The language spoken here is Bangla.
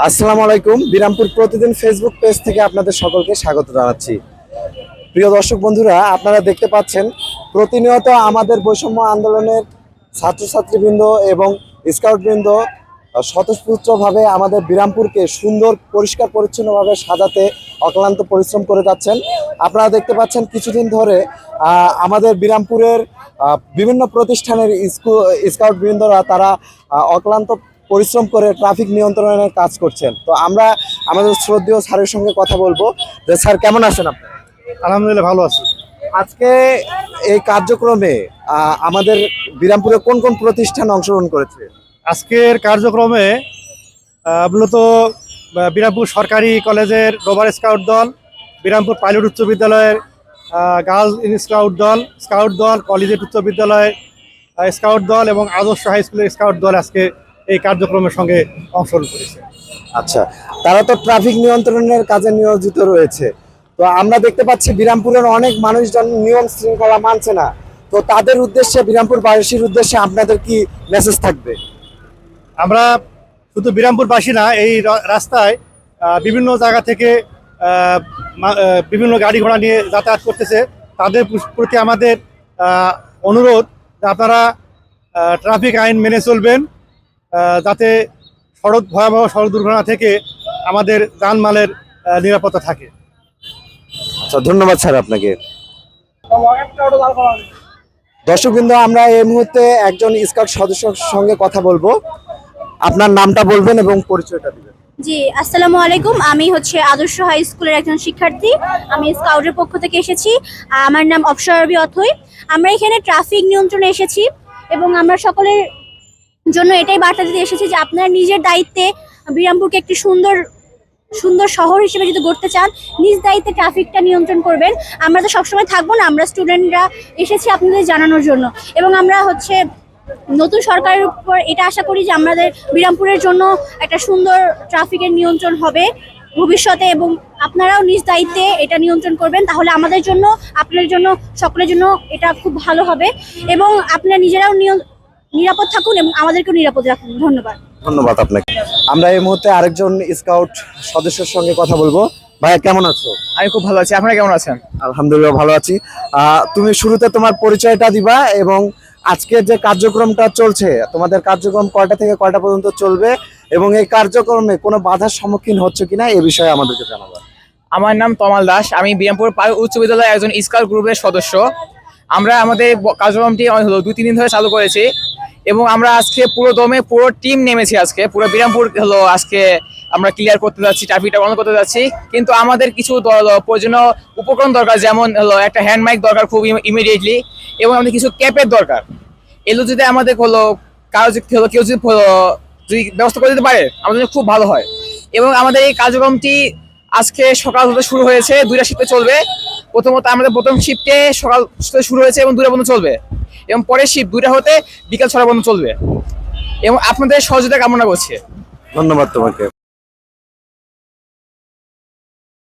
আসসালামু আলাইকুম। বিরামপুর প্রতিদিন ফেসবুক পেজ থেকে আপনাদের সকলকে স্বাগত জানাচ্ছি। প্রিয় দর্শক বন্ধুরা, আপনারা দেখতে পাচ্ছেন প্রতিনিয়ত আমাদের বৈষম্য আন্দোলনের ছাত্রছাত্রীবৃন্দ এবং স্কাউটবৃন্দ স্বতঃস্ফূর্তভাবে আমাদের বিরামপুরকে সুন্দর পরিষ্কার পরিচ্ছন্নভাবে সাজাতে অক্লান্ত পরিশ্রম করে যাচ্ছেন। আপনারা দেখতে পাচ্ছেন কিছুদিন ধরে আমাদের বিরামপুরের বিভিন্ন প্রতিষ্ঠানের স্কাউটবৃন্দরা তারা অক্লান্ত পরিশ্রম করে ট্রাফিক নিয়ন্ত্রণের কাজ করছেন। তো আমরা আমাদের শ্রদ্ধেয় স্যারের সঙ্গে কথা বলবো যে স্যার কেমন আছেন আপনি? আলহামদুলিল্লাহ ভালো আছি। আজকে এই কার্যক্রমে আমাদের বিরামপুরে কোন কোন প্রতিষ্ঠান অংশগ্রহণ করেছে? আজকের কার্যক্রমে মূলত বিরামপুর সরকারি কলেজের রোভার স্কাউট দল, বিরামপুর পাইলট উচ্চ বিদ্যালয়ের গার্লস স্কাউট দল, কলেজিয়েট উচ্চ বিদ্যালয়ের স্কাউট দল এবং আদর্শ হাই স্কুলের স্কাউট দল আজকে এই কার্যক্রমের সঙ্গে অংশগ্রহণ করেছে। আচ্ছা, তারা তো ট্রাফিক নিয়ন্ত্রণের কাজে নিয়োজিত রয়েছে। তো আমরা দেখতে পাচ্ছি বিরামপুরের অনেক মানুষজন নিয়ম শৃঙ্খলা মানছে না। তো তাদের উদ্দেশ্যে, বিরামপুরবাসীর উদ্দেশ্যে আপনাদের কি মেসেজ থাকবে? আমরা শুধু বিরামপুরবাসী না, এই রাস্তায় বিভিন্ন জায়গা থেকে বিভিন্ন গাড়ি ঘোড়া নিয়ে যাতায়াত করতেছে। তাদের প্রতি আমাদের অনুরোধ যে আপনারা ট্রাফিক আইন মেনে চলবেন, যাতে ভয়াবহ সড়ক দুর্ঘটনা থেকে আমাদের জানমালের নিরাপত্তা থাকে। আচ্ছা, ধন্যবাদ স্যার আপনাকে। দর্শকবৃন্দ, আমরা এই মুহূর্তে একজন স্কাউট সদস্যের সঙ্গে কথা বলবো। আপনার নামটা বলবেন এবং পরিচয়টা দিবেন। জি, আসসালামু আলাইকুম। আমি আদর্শ হাই স্কুলের একজন শিক্ষার্থী। আমি স্কাউটের পক্ষ থেকে এসেছি। আমার নাম অপসরবি অথই। আমরা এখানে ট্রাফিক নিয়ন্ত্রণে এসেছি এবং আমরা সকলের জন্য এটাই বার্তা দিতে এসেছি যে আপনারা নিজের দায়িত্বে বিরামপুরকে একটি সুন্দর শহর হিসেবে যদি গড়তে চান, নিজ দায়িত্বে ট্রাফিকটা নিয়ন্ত্রণ করবেন। আমরা তো সবসময় থাকবো না, আমরা স্টুডেন্টরা এসেছি আপনাদের জানানোর জন্য। এবং আমরা নতুন সরকারের উপর এটা আশা করি যে আমাদের বিরামপুরের জন্য একটা সুন্দর ট্রাফিকের নিয়ন্ত্রণ হবে ভবিষ্যতে, এবং আপনারাও নিজ দায়িত্বে এটা নিয়ন্ত্রণ করবেন। তাহলে আমাদের জন্য, আপনাদের জন্য, সকলের জন্য এটা খুব ভালো হবে এবং আপনারা নিজেরাও নিরাপদ থাকুন এবং আমাদেরকেও নিরাপদ রাখুন। ধন্যবাদ। ধন্যবাদ আপনাকে। আমরা এই মুহূর্তে আরেকজন স্কাউট সদস্যের সঙ্গে কথা বলবো। ভাইয়া কেমন আছো? আমি খুব ভালো আছি। আপনারা কেমন আছেন? আলহামদুলিল্লাহ ভালো আছি। তুমি শুরুতে তোমার পরিচয়টা দিবা এবং আজকের যে কার্যক্রমটা চলছে, তোমাদের কার্যক্রম কয়টা থেকে কয়টা পর্যন্ত চলবে এবং এই কার্যক্রমে কোনো বাধার সম্মুখীন হচ্ছে কিনা এ বিষয়ে আমাদেরকে জানাবো। আমার নাম তমাল দাস। আমি বিরামপুর উচ্চ বিদ্যালয়ের একজন স্কাউট গ্রুপের সদস্য। আমরা আমাদের কার্যক্রমটি 2-3 দিন ধরে চালু করেছি এবং আমরা আজকে পুরো টিম নেমেছি। আজকে পুরো বিরামপুর আজকে আমরা ক্লিয়ার করতে যাচ্ছি, ট্রাফিকটা বন্ধ করতে যাচ্ছি। কিন্তু আমাদের কিছু প্রয়োজনীয় উপকরণ দরকার, যেমন একটা হ্যান্ড মাইক দরকার খুব ইমিডিয়েটলি, এবং আমাদের কিছু ক্যাপের দরকার। এগুলো যদি আমাদের কেউ যদি ব্যবস্থা করে দিতে পারে আমাদের জন্য খুব ভালো হয়। এবং আমাদের এই কার্যক্রমটি আজকে সকাল হতে শুরু হয়েছে, 2টা শিফটে চলবে। প্রথমত আমাদের প্রথম শিফটে সকাল শুরু হয়েছে এবং 2টা পর্যন্ত চলবে, এবং পরের শিফট 2টা হতে বিকাল 6টা পর্যন্ত চলবে, এবং আপনাদের সহযোগিতা কামনা করছি। ধন্যবাদ তোমাকে।